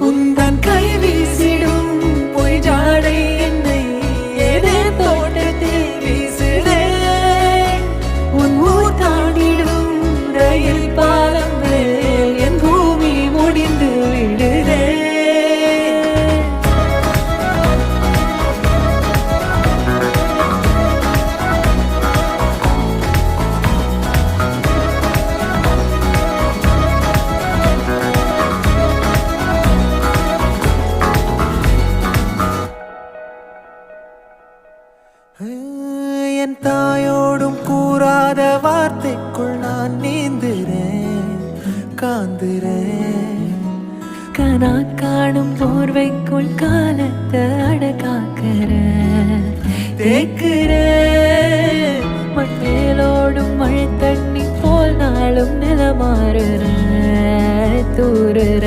உந்தன் கை வீசிடும் பொய் ஜாடை என்னை ஏதே தோட்டத்தில் வீசுதே உன் ஊர் தாண்டிடும் ரயில் பாலம் மேல் என் பூமி முடிந்து விடுதே என் தாயோடும் கூறாத வார்த்தைக்குள் நான் நீந்துறேன் காந்துறேன் கனா காணும் போர்வைக்குள் காலத்தை அடக்காக்கிற தேக்குறேன் மண்ணேலோடும் மழை தண்ணி போல் நாளும் நிலமாறுற தூறுற